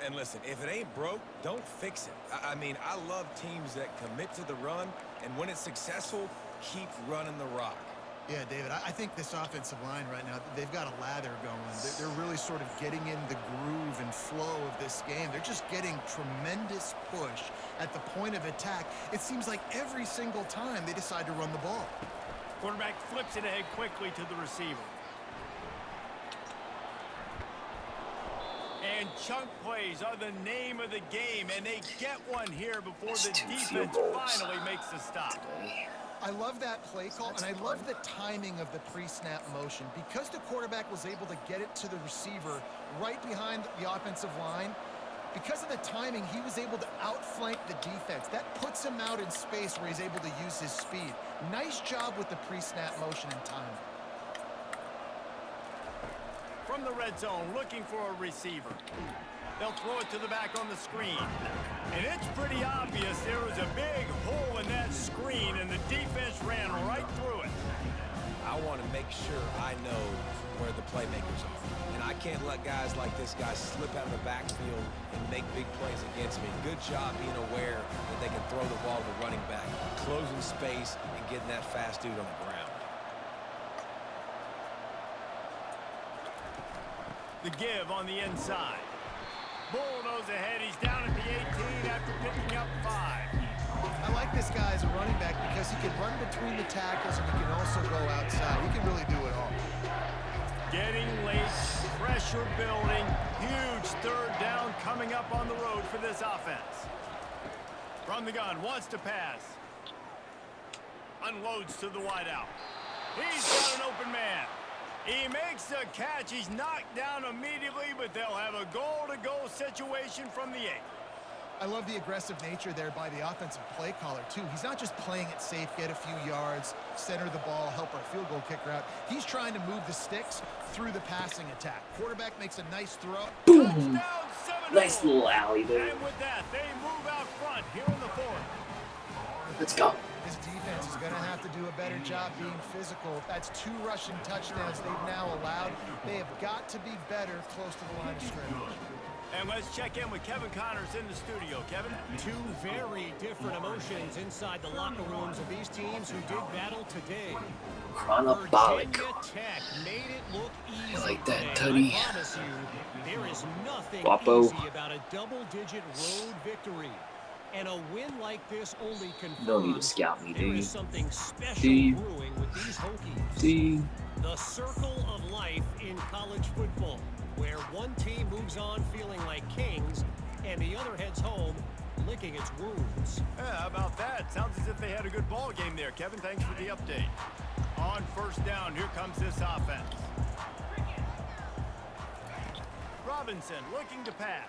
And listen, if it ain't broke, don't fix it. I mean, I love teams that commit to the run, and when it's successful, keep running the rock. Yeah, David, I think this offensive line right now, they've got a lather going. They're really sort of getting in the groove and flow of this game. They're just getting tremendous push at the point of attack. It seems like every single time they decide to run the ball. Quarterback flips it ahead quickly to the receiver. And chunk plays are the name of the game, and they get one here before the defense finally makes the stop. I love that play call, and I love the timing of the pre-snap motion. Because the quarterback was able to get it to the receiver right behind the offensive line, because of the timing, he was able to outflank the defense. That puts him out in space where he's able to use his speed. Nice job with the pre-snap motion and timing. From the red zone, looking for a receiver. They'll throw it to the back on the screen. And it's pretty obvious there was a big hole in that screen, and the defense ran right through it. I want to make sure I know where the playmakers are. And I can't let guys like this guy slip out of the backfield and make big plays against me. Good job being aware that they can throw the ball to the running back, closing space, and getting that fast dude on the ground. The give on the inside. Bulldoze ahead. He's down at the 18 after picking up 5. I like this guy as a running back because he can run between the tackles and he can also go outside. He can really do it all. Getting late, pressure building, huge third down coming up on the road for this offense. From the gun, wants to pass. Unloads to the wideout. He's got an open man. He makes the catch. He's knocked down immediately, but they'll have a goal-to-goal situation from the 8. I love the aggressive nature there by the offensive play caller, too. He's not just playing it safe, get a few yards, center the ball, help our field goal kicker out. He's trying to move the sticks through the passing attack. Quarterback makes a nice throw. Boom! Nice little alley there. And with that, they move out front here in the 4th. Let's go. This defense is going to have to do a better job being physical. That's 2 rushing touchdowns they've now allowed. They have got to be better close to the line of scrimmage. And let's check in with Kevin Connors in the studio. Kevin? 2 very different emotions inside the locker rooms of these teams who did battle today. Chronobolic. Virginia Tech made it look easy. I like that, today. Tuddy. I promise you, there is nothing Guapo. easy about a double-digit road victory. And a win like this only No need to confirms scout me, there dude. is something special Dude. brewing with these Hokies. Dude. The circle of life in college football, where one team moves on feeling like kings and the other heads home licking its wounds. Yeah, how about that? Sounds as if they had a good ball game there. Kevin, thanks for the update. On first down, here comes this offense. Robinson looking to pass.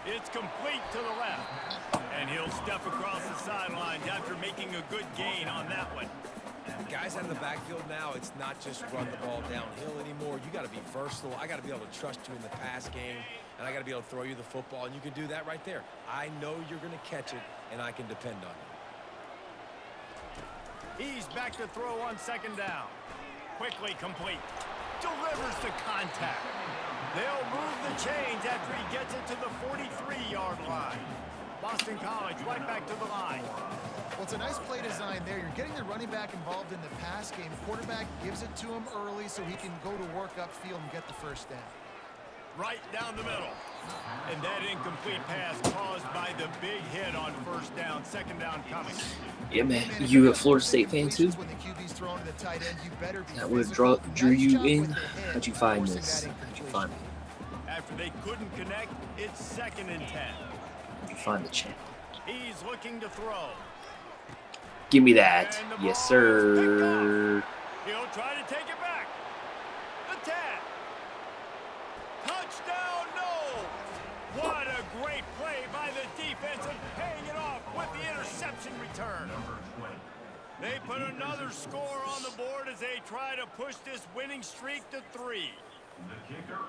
It's complete to the left. And he'll step across the sidelines after making a good gain on that one. Guys out of the backfield now, it's not just run the ball downhill anymore. You got to be versatile. I got to be able to trust you in the pass game, and I got to be able to throw you the football, and you can do that right there. I know you're going to catch it, and I can depend on you. He's back to throw on second down. Quickly complete. Delivers to contact. They'll move the chains after he gets it to the 43-yard line. Boston College right back to the line. Well, it's a nice play design there. You're getting the running back involved in the pass game. Quarterback gives it to him early so he can go to work upfield and get the first down. Right down the middle. And that incomplete pass caused by the big hit on first down, second down coming. Yeah, man. You a Florida State fan, too? When the QB's thrown to the tight end, you better be That would physical. drew Nice you job in? with the hit, How'd you find forcing this? that How'd you incompletion. find it? After they couldn't connect, it's 2nd and 10. How'd you find the channel? He's looking to throw. Give me that. And the Yes, ball is picked sir. off. He'll try to take it back. The tap. Touchdown, no! What a great play by the defense and paying it off with the interception return. They put another score on the board as they try to push this winning streak to 3.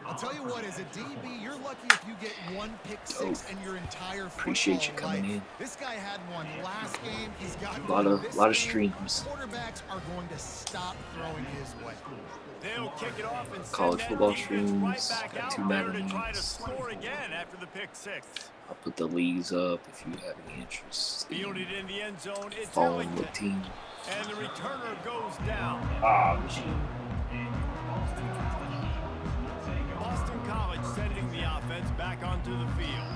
I'll tell you what, as a DB, you're lucky if you get 1 pick six in your entire Appreciate you football coming life. in. This guy had one last game. He's got A lot of this streams. Quarterbacks are going to stop throwing his way. They'll kick it off and send College that football defense right streams, back got out 2 there Madden to try to leagues. score again after the pick 6. I'll put the leagues up if you have any interest in Fielded in the end zone, it's following the Ellington. team. And the returner goes down. Boston College sending the offense back onto the field.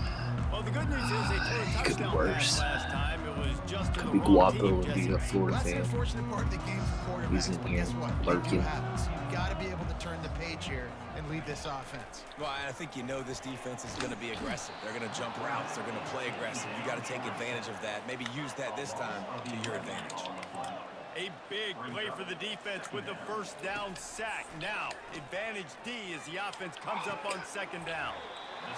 Well, the good news is they threw a Could be touchdown worse. pass last time. It was just to Could the be wrong Guapo team, and be Jesse. a Florida That's the fan. unfortunate part of the game for quarterbacks. He's in But here guess what? lurking. You have it. You've got to be able to turn the page here and lead this offense. Well, I think you know this defense is going to be aggressive. They're going to jump routes. They're going to play aggressive. You got to take advantage of that. Maybe use that this time to your advantage. A big play for the defense with the first down sack. Now, advantage D as the offense comes up on second down.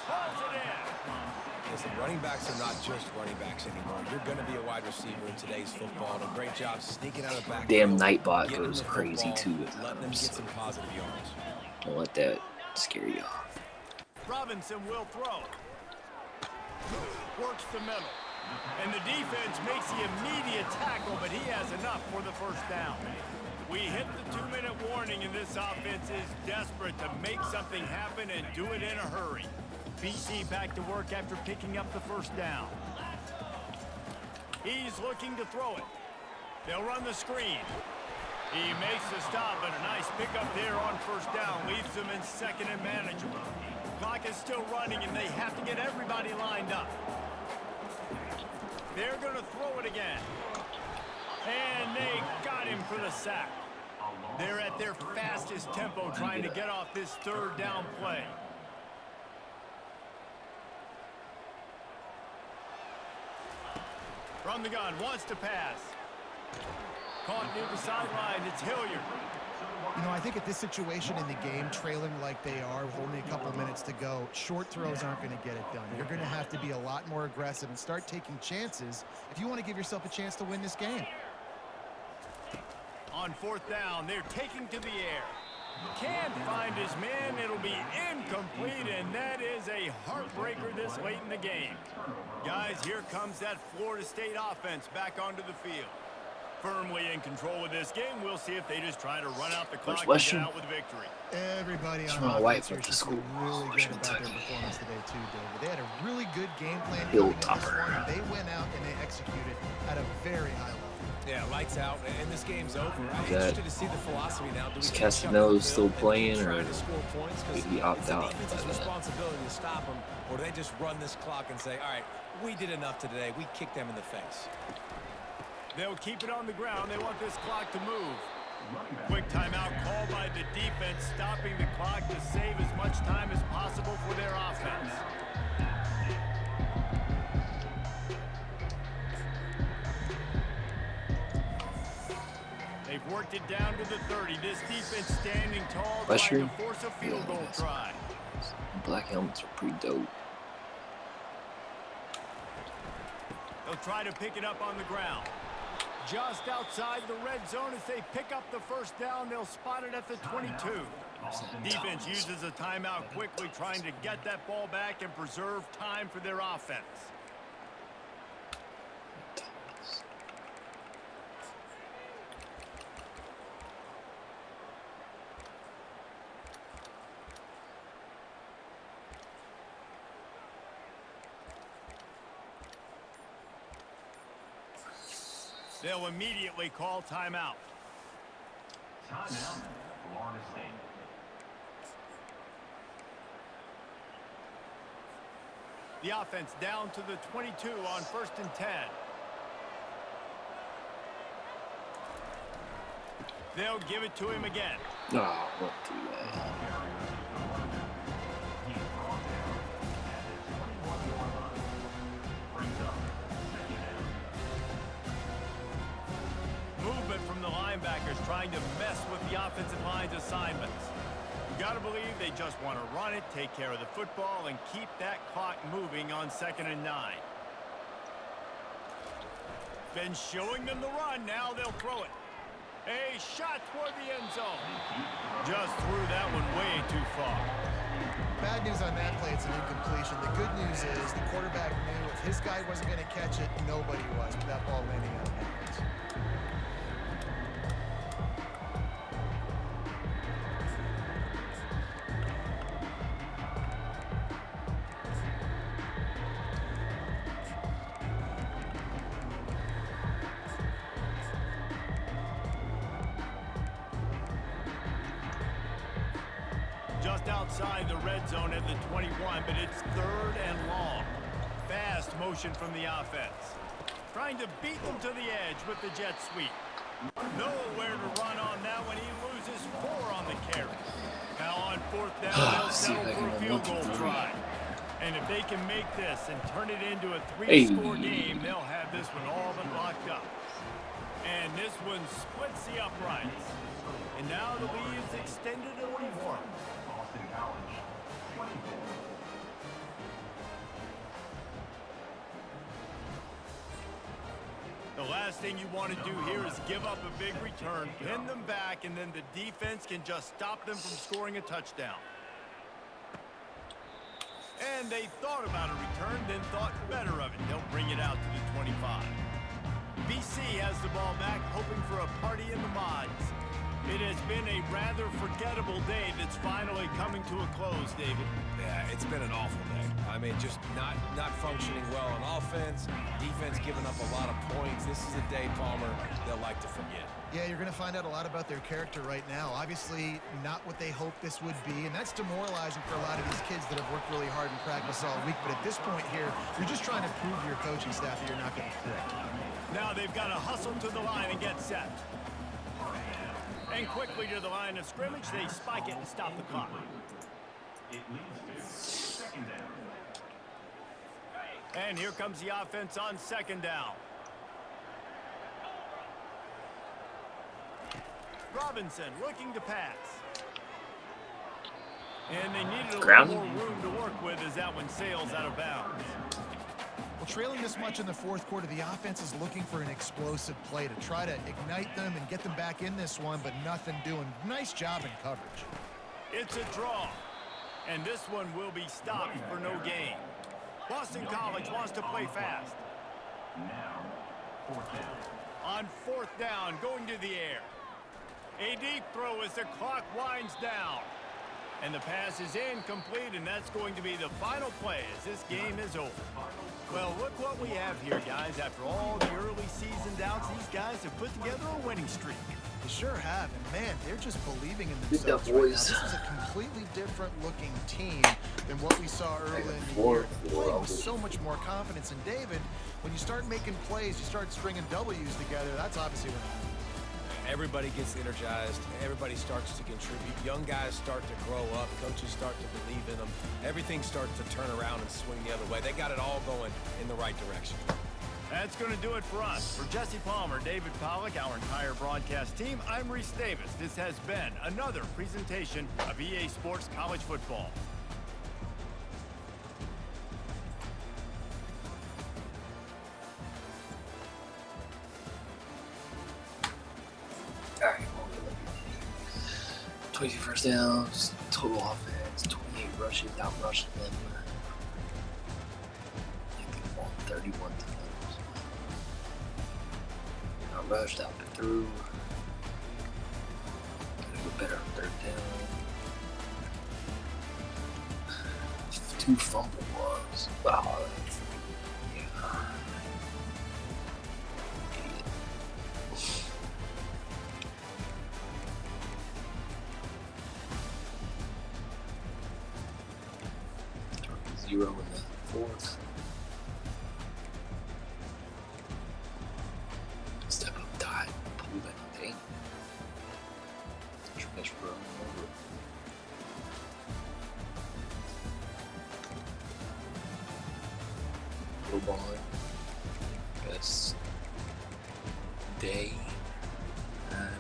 Pulls it in. Listen, running backs are not just running backs anymore. You're going to be a wide receiver in today's football. And a great job sneaking out of the backfield. Damn Nightbot getting goes the crazy football, too at letting them get times. some positive yards. Don't let that scare you off. Robinson will throw. Works the middle. And the defense makes the immediate tackle, but he has enough for the first down. We hit the 2-minute warning, and this offense is desperate to make something happen and do it in a hurry. BC back to work after picking up the first down. He's looking to throw it. They'll run the screen. He makes the stop, but a nice pickup there on first down. Leaves them in second and manageable. Clock is still running, and they have to get everybody lined up. They're going to throw it again. And they got him for the sack. They're at their fastest tempo trying to get off this third down play. From the gun, wants to pass. Caught near the sideline, it's Hilliard. You know, I think at this situation in the game, trailing like they are with only a couple minutes to go, short throws aren't going to get it done. You're going to have to be a lot more aggressive and start taking chances if you want to give yourself a chance to win this game. On fourth down, they're taking to the air. Can't find his man. It'll be incomplete, and that is a heartbreaker this late in the game. Guys, here comes that Florida State offense back onto the field. Firmly in control of this game. We'll see if they just try to run out the clock and get out with victory. Everybody on my offense wife here went to should school. feel really good about their Kentucky. performance today too, David. They had a really good game plan Bill coming in this Topper. one. They went out and they executed at a very high level. Yeah, lights out, and this game's over. I'm Is that- interested to see the philosophy now. Do we is keep Castanelo shoving the still field and playing, keep or trying to score points? 'Cause did he opt it's the out defense's by that? responsibility to stop them, or do they just run this clock and say, all right, we did enough today. We kicked them in the face. They'll keep it on the ground. They want this clock to move. Quick timeout called by the defense, stopping the clock to save as much time as possible for their offense. They've worked it down to the 30. This defense standing tall, trying Western? to force a field goal try. Black helmets are pretty dope. They'll try to pick it up on the ground. Just outside the red zone as they pick up the first down. They'll spot it at the 22. Defense uses a timeout quickly, trying to get that ball back and preserve time for their offense. They'll immediately call timeout. Timeout, Florida State. The offense down to the 22 on 1st and 10. They'll give it to him again. Oh, what the Movement from the linebackers trying to mess with the offensive line's assignments. You got to believe they just want to run it, take care of the football, and keep that clock moving on 2nd and 9. Been showing them the run. Now they'll throw it. A shot toward the end zone. Just threw that one way too far. Bad news on that play, it's an incompletion. The good news is the quarterback knew if his guy wasn't going to catch it, nobody was with that ball landing out of bounds. Just outside the red zone at the 21, but it's 3rd and long. Fast motion from the offense. Trying to beat them to the edge with the jet sweep. Nowhere to run on that one. He loses 4 on the carry. Now on 4th down, they'll See if settle I for a can field run goal through. try. And if they can make this and turn it into a Hey. 3-score game, they'll have this one all but locked up. And this one splits the uprights. And now the lead is extended a little more. Boston College, 24. The last thing you want to do here is give up a big return, pin them back, and then the defense can just stop them from scoring a touchdown. And they thought about a return, then thought better of it. They'll bring it out to the 25. BC has the ball back, hoping for a party in the mods. It has been a rather forgettable day that's finally coming to a close, David. Yeah, it's been an awful day. I mean, just not functioning well on offense, defense giving up a lot of points. This is a day, Palmer, they'll like to forget. Yeah, you're going to find out a lot about their character right now. Obviously, not what they hoped this would be, and that's demoralizing for a lot of these kids that have worked really hard in practice all week. But at this point here, you're just trying to prove to your coaching staff that you're not going to quit. Now they've got to hustle to the line and get set. And quickly to the line of scrimmage, they spike it and stop the clock. It leads to 2nd down. And here comes the offense on 2nd down. Robinson looking to pass. And they needed a little Grounding. more room to work with as that one sails out of bounds. Well, trailing this much in the fourth quarter, the offense is looking for an explosive play to try to ignite them and get them back in this one, but nothing doing. Nice job in coverage. It's a draw. And this one will be stopped for no gain. Boston College wants to play fast. Now, fourth down. On fourth down, going to the air. A deep throw as the clock winds down. And the pass is incomplete, and that's going to be the final play as this game is over. Well, look what we have here, guys. After all the early season doubts, these guys have put together a winning streak. They sure have, and man, they're just believing in Good themselves job, right now. boys. This is a completely different looking team than what we saw early in the Four, year. Playing four. with so much more confidence. And David, when you start making plays, you start stringing W's together, that's obviously what happens. Everybody gets energized. Everybody starts to contribute. Young guys start to grow up. Coaches start to believe in them. Everything starts to turn around and swing the other way. They got it all going in the right direction. That's going to do it for us. For Jesse Palmer, David Pollack, our entire broadcast team, I'm Reese Davis. This has been another presentation of EA Sports College Football. All right, 22 first downs, total offense, 28 rushes, out rushing them. I think they won 31 times. Out rushed, out through. Gotta go better on third down. 2 fumble ones. Wow. Yeah. Idiot. 0 in the fourth. Step up, die, pull that thing. Trash bro, over. Low ball. Best day.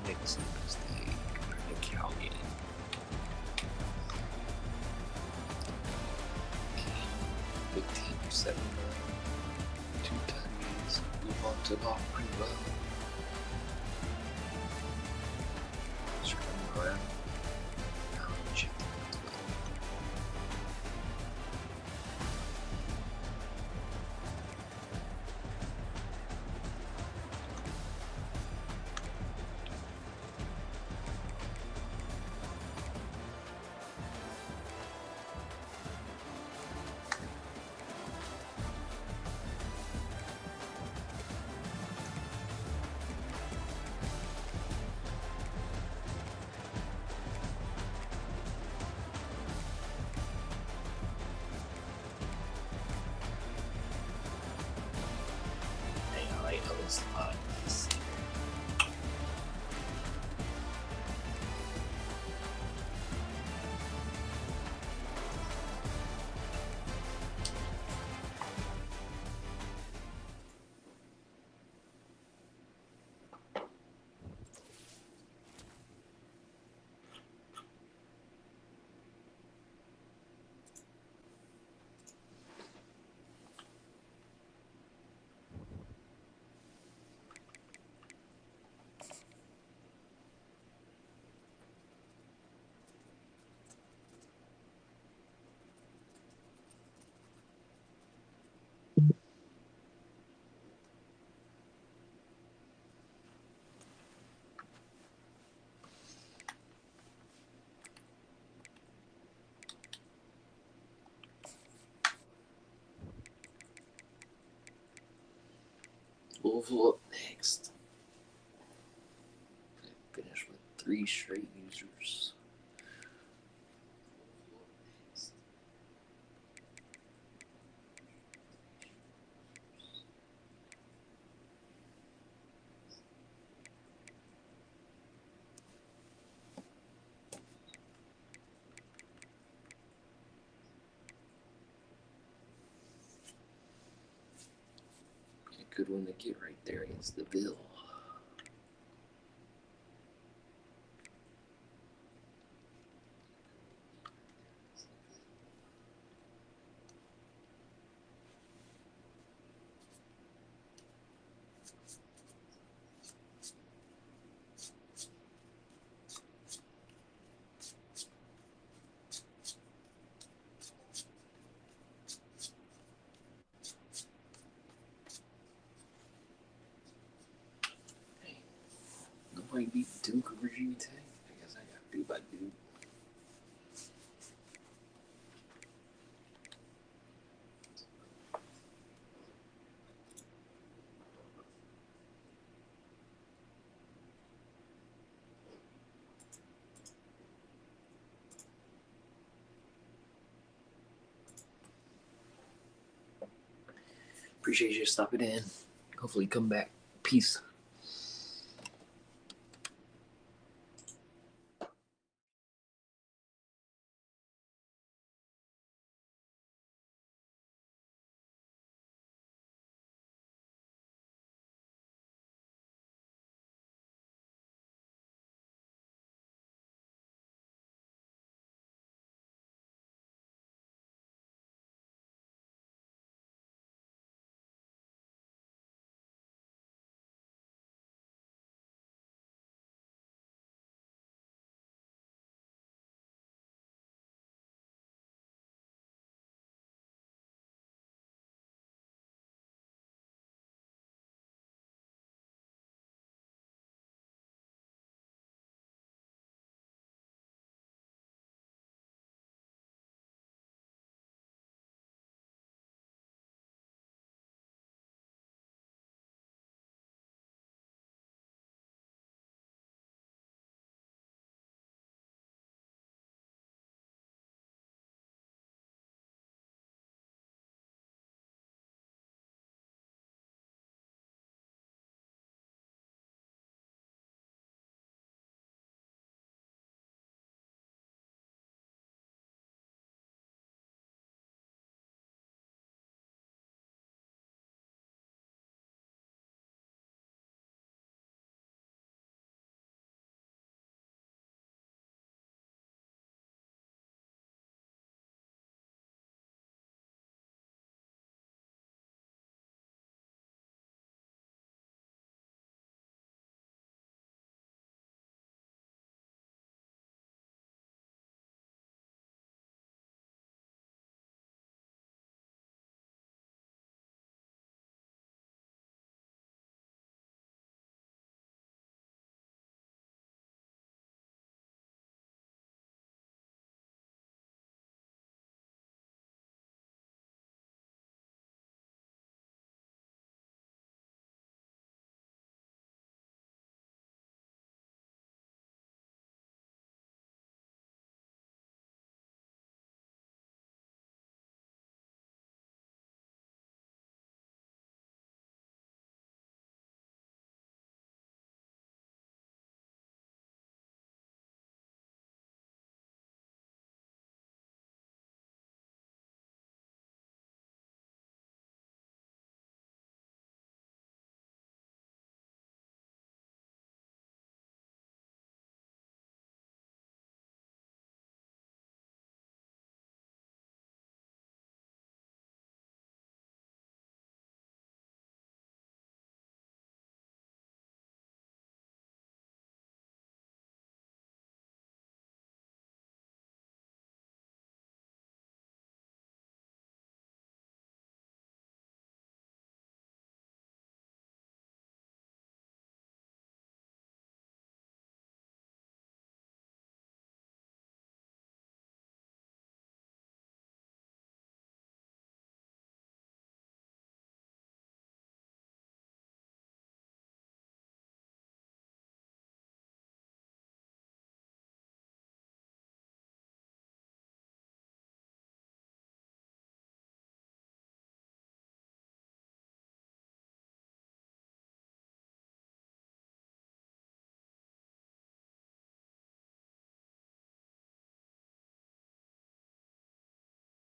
Maybe it's the best day compared to Cal getting. 15-7, 2 touchdowns. Move on to the off pretty well. Scrambling around. Now check the Louisville up next. Finish with 3 straight users. A good one to get right there against the Bill. beat Duke or Virginia Tech. I guess I got beat by Duke. Appreciate you stopping in. Hopefully come back. Peace.